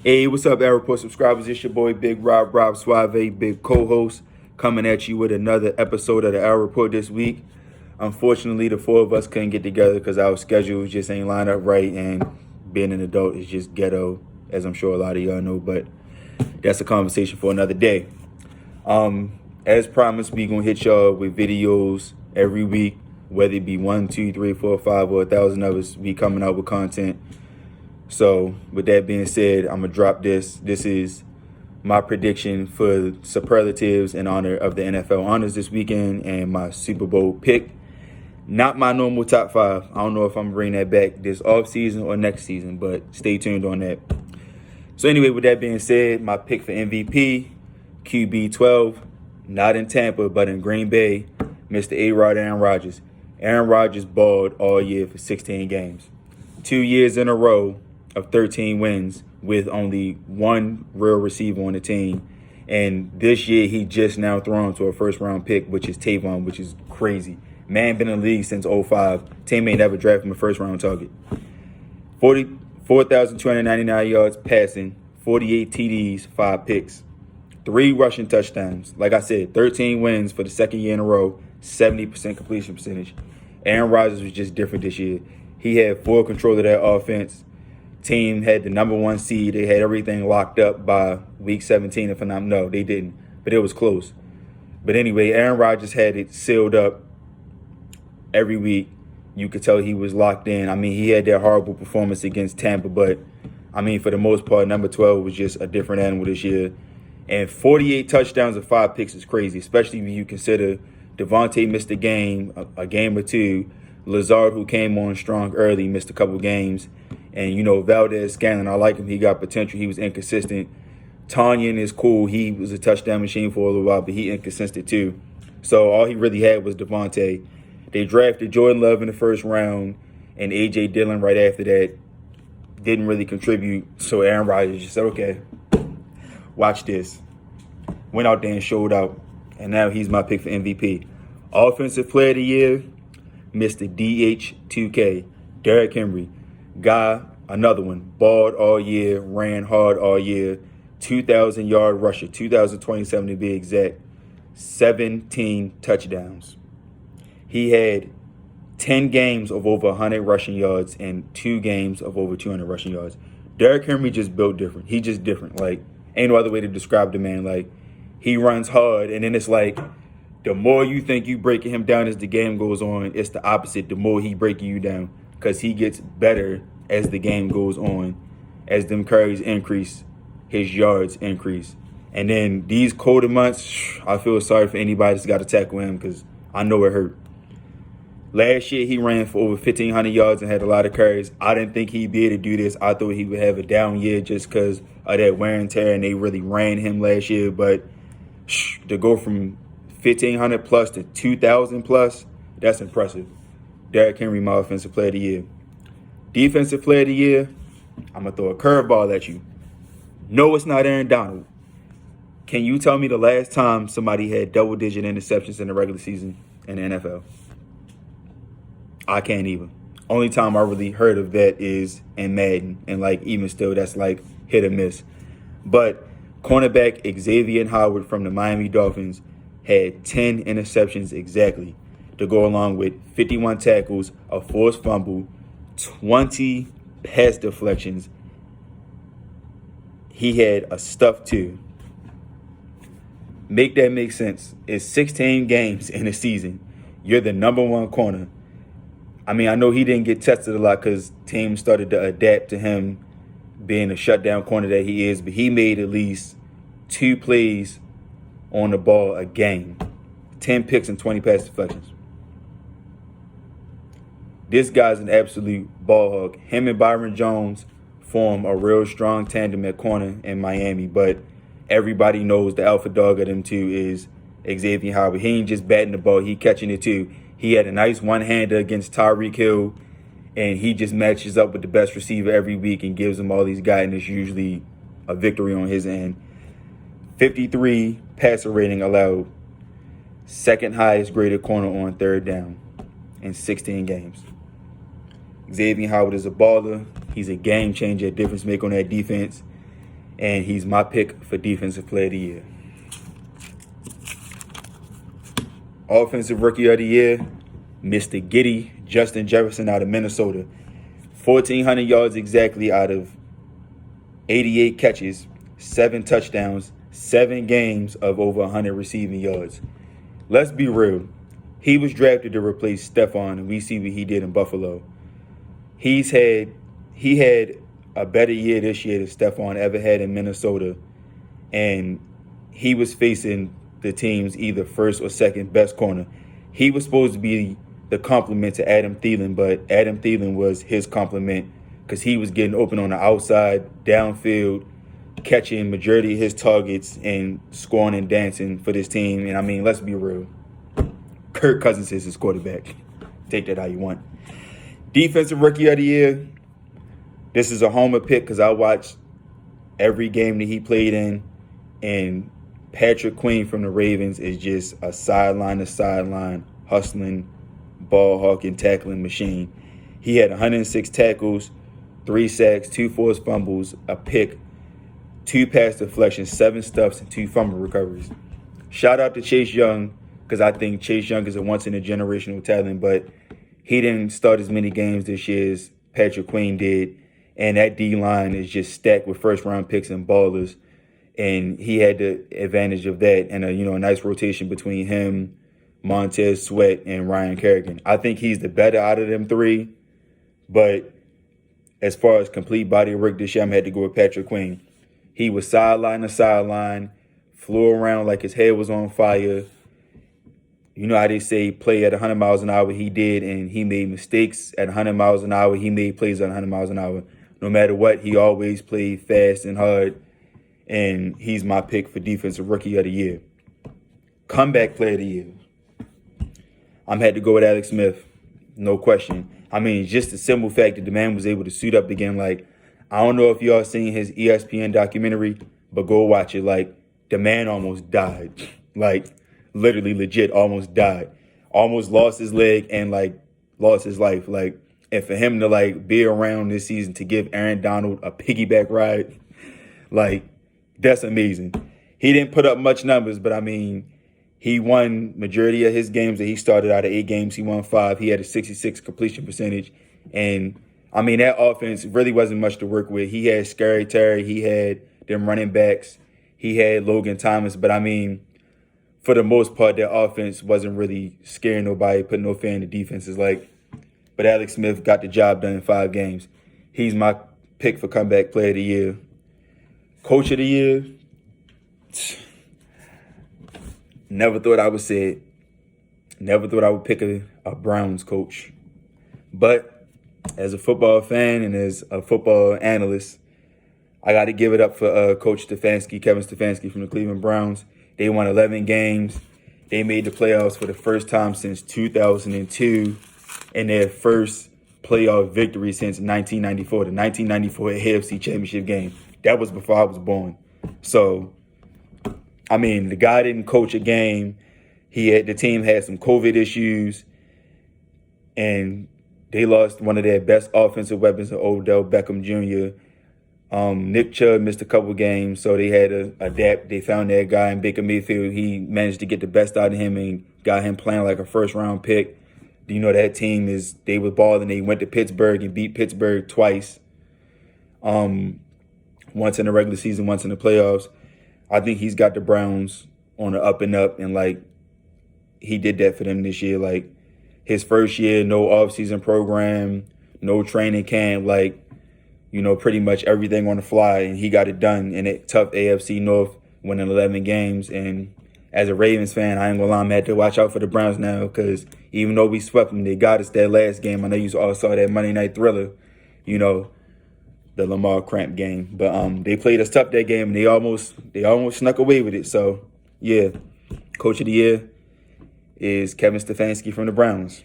Hey, what's up, Air Report subscribers? It's your boy, Big Rob Suave, big co-host, coming at you with another episode of the Air Report this week. Unfortunately, the four of us couldn't get together because our schedules just ain't lined up right, and being an adult is just ghetto, as I'm sure a lot of y'all know, but that's a conversation for another day. As promised, we gonna hit y'all with videos every week, whether it be 1, 2, 3, 4, 5, or 1,000 of us be coming out with content. So with that being said, I'm gonna drop this. This is my prediction for superlatives in honor of the NFL honors this weekend and my Super Bowl pick. Not my normal top 5. I don't know if I'm gonna bring that back this off season or next season, but stay tuned on that. So anyway, with that being said, my pick for MVP, QB 12, not in Tampa, but in Green Bay, Mr. A-Rod Aaron Rodgers. Aaron Rodgers balled all year for 16 games. 2 years in a row of 13 wins with only one real receiver on the team. And this year, he just now thrown to a first-round pick, which is Tavon, which is crazy. Man been in the league since 05. Team ain't never drafted him a first-round target. 4,299 yards passing, 48 TDs, 5 picks, 3 rushing touchdowns. Like I said, 13 wins for the second year in a row, 70% completion percentage. Aaron Rodgers was just different this year. He had full control of that offense. Team had the number 1 seed. They had everything locked up by week 17. If I'm not, no, they didn't, but it was close. But anyway, Aaron Rodgers had it sealed up every week. You could tell he was locked in. I mean, he had that horrible performance against Tampa, but I mean, for the most part, number 12 was just a different animal this year. And 48 touchdowns and 5 picks is crazy, especially when you consider Devontae missed a game or two. Lazard, who came on strong early, missed a couple games. And, you know, Valdez-Scantling, I like him. He got potential. He was inconsistent. Tanyan is cool. He was a touchdown machine for a little while, but he inconsistent too. So all he really had was Devontae. They drafted Jordan Love in the first round and A.J. Dillon right after that. Didn't really contribute. So Aaron Rodgers just said, okay, watch this. Went out there and showed out. And now he's my pick for MVP. Offensive Player of the Year, Mr. DH2K, Derrick Henry. Guy, another one, balled all year, ran hard all year, 2,000-yard rusher, 2,027 to be exact, 17 touchdowns. He had 10 games of over 100 rushing yards and 2 games of over 200 rushing yards. Derrick Henry just built different. He just different. Like, ain't no other way to describe the man. Like, he runs hard, and then it's like, the more you think you breaking him down as the game goes on, it's the opposite. The more he breaking you down, because he gets better as the game goes on. As them carries increase, his yards increase. And then these colder months, I feel sorry for anybody that's got to tackle him because I know it hurt. Last year, he ran for over 1,500 yards and had a lot of carries. I didn't think he'd be able to do this. I thought he would have a down year just because of that wear and tear, and they really ran him last year. But to go from 1,500 plus to 2,000 plus, that's impressive. Derrick Henry, my Offensive Player of the Year. Defensive Player of the Year, I'm going to throw a curveball at you. No, it's not Aaron Donald. Can you tell me the last time somebody had double-digit interceptions in the regular season in the NFL? I can't even. Only time I really heard of that is in Madden. And, like, even still, that's, like, hit or miss. But cornerback Xavier Howard from the Miami Dolphins had 10 interceptions exactly to go along with 51 tackles, a forced fumble, 20 pass deflections. He had a stuff too. Make that make sense. It's 16 games in a season. You're the number 1 corner. I mean, I know he didn't get tested a lot because teams started to adapt to him being a shutdown corner that he is, but he made at least 2 plays on the ball a game. 10 picks and 20 pass deflections. This guy's an absolute ball hog. Him and Byron Jones form a real strong tandem at corner in Miami, but everybody knows the alpha dog of them two is Xavier Howard. He ain't just batting the ball, he catching it too. He had a nice one-hander against Tyreek Hill, and he just matches up with the best receiver every week and gives him all these guys, and it's usually a victory on his end. 53 passer rating allowed, second highest graded corner on third down in 16 games. Xavier Howard is a baller. He's a game changer, a difference maker on that defense. and he's my pick for Defensive Player of the Year. Offensive Rookie of the Year, Mr. Giddy, Justin Jefferson out of Minnesota. 1,400 yards exactly out of 88 catches, 7 touchdowns, 7 games of over 100 receiving yards. Let's be real. He was drafted to replace Stephon, and we see what he did in Buffalo. He had a better year this year than Stephon ever had in Minnesota, and he was facing the team's either first or second best corner. He was supposed to be the complement to Adam Thielen, but Adam Thielen was his complement because he was getting open on the outside, downfield, catching majority of his targets and scoring and dancing for this team. And I mean, let's be real. Kirk Cousins is his quarterback. Take that how you want. Defensive Rookie of the Year. This is a homer pick because I watched every game that he played in, and Patrick Queen from the Ravens is just a sideline-to-sideline hustling, ball-hawking, tackling machine. He had 106 tackles, 3 sacks, 2 forced fumbles, a pick, 2 pass deflections, 7 stuffs, and 2 fumble recoveries. Shout out to Chase Young because I think Chase Young is a once-in-a-generational talent, but he didn't start as many games this year as Patrick Queen did, and that D-line is just stacked with first-round picks and ballers. And he had the advantage of that and a nice rotation between him, Montez Sweat, and Ryan Kerrigan. I think he's the better out of them 3. But as far as complete body work this year, I'm had to go with Patrick Queen. He was sideline to sideline, flew around like his head was on fire. You know how they say play at 100 miles an hour? He did, and he made mistakes at 100 miles an hour. He made plays at 100 miles an hour. No matter what, he always played fast and hard. And he's my pick for Defensive Rookie of the Year. Comeback Player of the Year. I'm had to go with Alex Smith. No question. I mean, just the simple fact that the man was able to suit up again. Like, I don't know if y'all seen his ESPN documentary, but go watch it. Like, the man almost died. Like, literally, legit, almost died. Almost lost his leg and, lost his life. Like, and for him to, be around this season to give Aaron Donald a piggyback ride, that's amazing. He didn't put up much numbers, but, I mean, he won majority of his games that he started out of 8 games. He won 5. He had a 66 completion percentage. And, I mean, that offense really wasn't much to work with. He had Scary Terry. He had them running backs. He had Logan Thomas. But, I mean, for the most part, their offense wasn't really scaring nobody, putting no fear in the defenses. But Alex Smith got the job done in 5 games. He's my pick for Comeback Player of the Year. Coach of the Year. Never thought I would say it. Never thought I would pick a Browns coach. But as a football fan and as a football analyst, I got to give it up for Coach Stefanski, Kevin Stefanski from the Cleveland Browns. They won 11 games. They made the playoffs for the first time since 2002 and their first playoff victory since 1994, the 1994 AFC Championship game. That was before I was born. So, I mean, the guy didn't coach a game. The team had some COVID issues, and they lost one of their best offensive weapons, Odell Beckham Jr. Nick Chubb missed a couple games, so they had to adapt. They found that guy in Baker Mayfield. He managed to get the best out of him and got him playing like a first-round pick. You know, that team they were balling. They went to Pittsburgh and beat Pittsburgh twice. Once in the regular season, once in the playoffs. I think he's got the Browns on the up and up, and he did that for them this year. His first year, no offseason program, no training camp, pretty much everything on the fly, and he got it done in a tough AFC North, winning 11 games. And as a Ravens fan, I ain't gonna lie, I'm had to watch out for the Browns now because even though we swept them, they got us that last game. I know you all saw that Monday Night Thriller, the Lamar Cramp game. But they played us tough that game, and they almost snuck away with it. So, yeah, Coach of the Year is Kevin Stefanski from the Browns.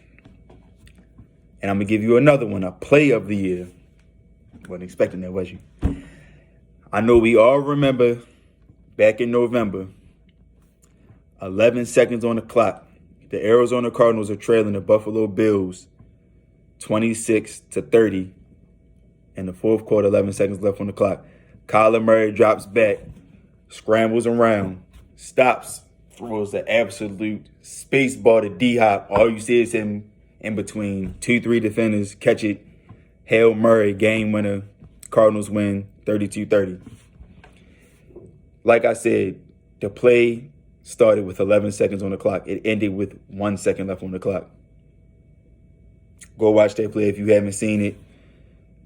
And I'm going to give you another one, a Play of the Year. Wasn't expecting that, was you? I know we all remember back in November, 11 seconds on the clock, the Arizona Cardinals are trailing the Buffalo Bills 26-30. In the fourth quarter, 11 seconds left on the clock. Kyler Murray drops back, scrambles around, stops, throws an absolute space ball to D-Hop. All you see is him in between 2-3 defenders, catch it, Hail Murray, game winner. Cardinals win 32-30. Like I said, the play started with 11 seconds on the clock. It ended with 1 second left on the clock. Go watch that play if you haven't seen it.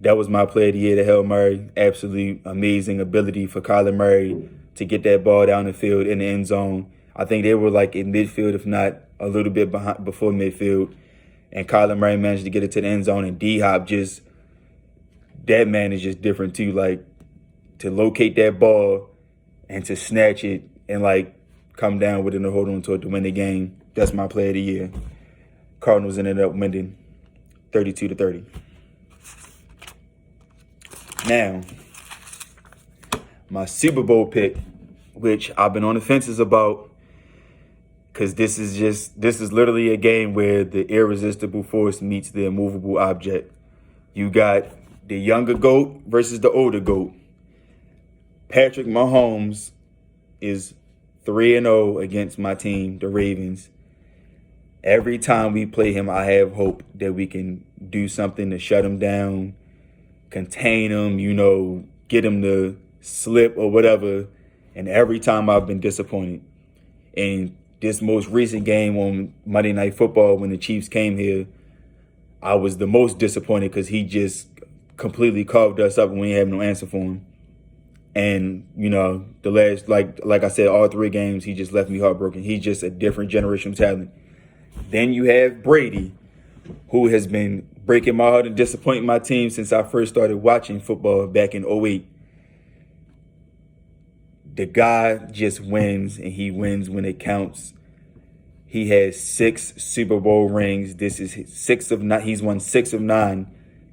That was my play of the year, the Hail Murray. Absolute amazing ability for Kyler Murray to get that ball down the field in the end zone. I think they were like in midfield, if not a little bit behind before midfield. And Kyler Murray managed to get it to the end zone. And D-Hop just, that man is just different too. Like, to locate that ball and to snatch it and like come down with it and hold on to it to win the game. That's my play of the year. Cardinals ended up winning 32-30. Now, my Super Bowl pick, which I've been on the fences about, because this is literally a game where the irresistible force meets the immovable object. You got the younger GOAT versus the older GOAT. Patrick Mahomes is 3-0 against my team, the Ravens. Every time we play him, I have hope that we can do something to shut him down, contain him, get him to slip or whatever. And every time I've been disappointed. And this most recent game on Monday Night Football, when the Chiefs came here, I was the most disappointed because he just completely carved us up when we had no answer for him. And, the last, like I said, all 3 games, he just left me heartbroken. He's just a different generational talent. Then you have Brady, who has been breaking my heart and disappointing my team since I first started watching football back in 2008. The guy just wins, and he wins when it counts. He has 6 Super Bowl rings. This is his 6 of 9. He's won 6 of 9.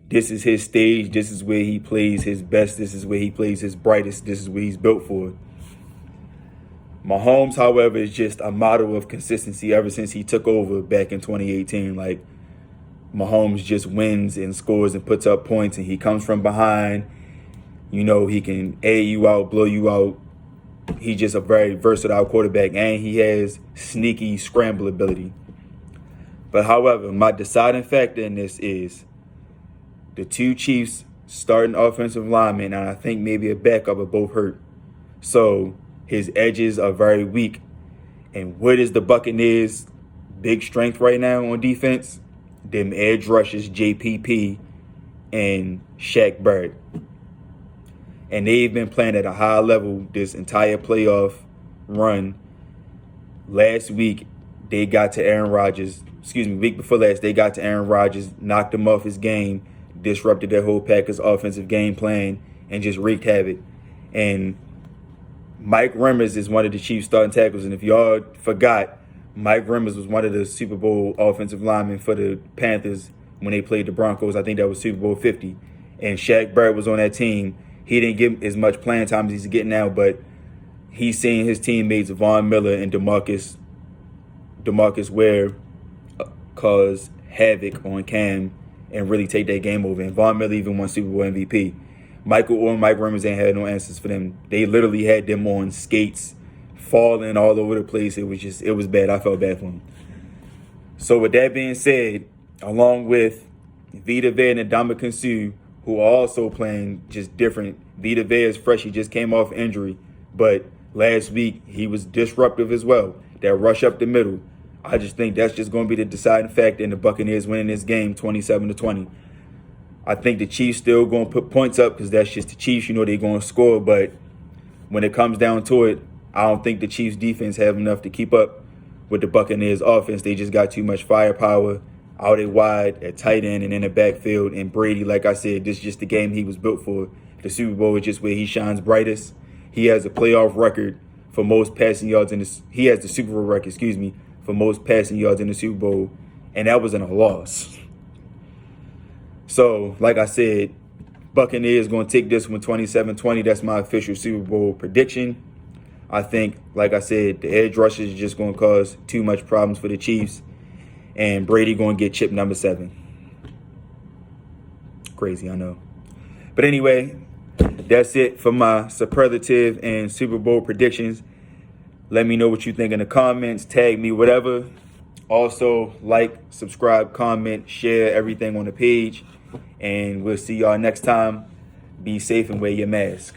This is his stage. This is where he plays his best. This is where he plays his brightest. This is what he's built for. Mahomes, however, is just a model of consistency ever since he took over back in 2018. Like, Mahomes just wins and scores and puts up points, and he comes from behind. He can air you out, blow you out. He's just a very versatile quarterback, and he has sneaky scramble ability. But however, my deciding factor in this is the 2 Chiefs starting offensive linemen, and I think maybe a backup, are both hurt. So his edges are very weak. And what is the Buccaneers' big strength right now on defense? Them edge rushers, JPP and Shaq Barrett. And they've been playing at a high level this entire playoff run. Last week, they got to Aaron Rodgers. Week before last, they got to Aaron Rodgers, knocked him off his game, disrupted their whole Packers offensive game plan, and just wreaked havoc. And Mike Remmers is one of the Chiefs starting tackles. And if y'all forgot, Mike Remmers was one of the Super Bowl offensive linemen for the Panthers when they played the Broncos. I think that was Super Bowl 50. And Shaq Barrett was on that team. He didn't get as much playing time as he's getting now, but he's seeing his teammates Von Miller and DeMarcus Ware cause havoc on Cam and really take that game over. And Von Miller even won Super Bowl MVP. Michael or Mike Remmers ain't had no answers for them. They literally had them on skates, falling all over the place. It was bad. I felt bad for them. So with that being said, along with Vita Vea and Ndamukong Suh, who are also playing just different. Vita Vea is fresh. He just came off injury. But last week, he was disruptive as well. That rush up the middle. I just think that's just going to be the deciding factor in the Buccaneers winning this game 27-20. I think the Chiefs still going to put points up because that's just the Chiefs. They're going to score. But when it comes down to it, I don't think the Chiefs defense have enough to keep up with the Buccaneers offense. They just got too much firepower out at wide, at tight end, and in the backfield. And Brady, like I said, this is just the game he was built for. The Super Bowl is just where he shines brightest. He has a playoff record for most passing yards in this. He has the Super Bowl record, for most passing yards in the Super Bowl, and that was in a loss. So, like I said, Buccaneers going to take this one 27-20. That's my official Super Bowl prediction. I think, like I said, the edge rushers are just going to cause too much problems for the Chiefs. And Brady going to get chip number 7. Crazy, I know. But anyway, That's it for my superlative and Super Bowl predictions. Let me know what you think in the comments. Tag me, whatever. Also, like, subscribe, comment, share everything on the page. And we'll see y'all next time. Be safe and wear your mask.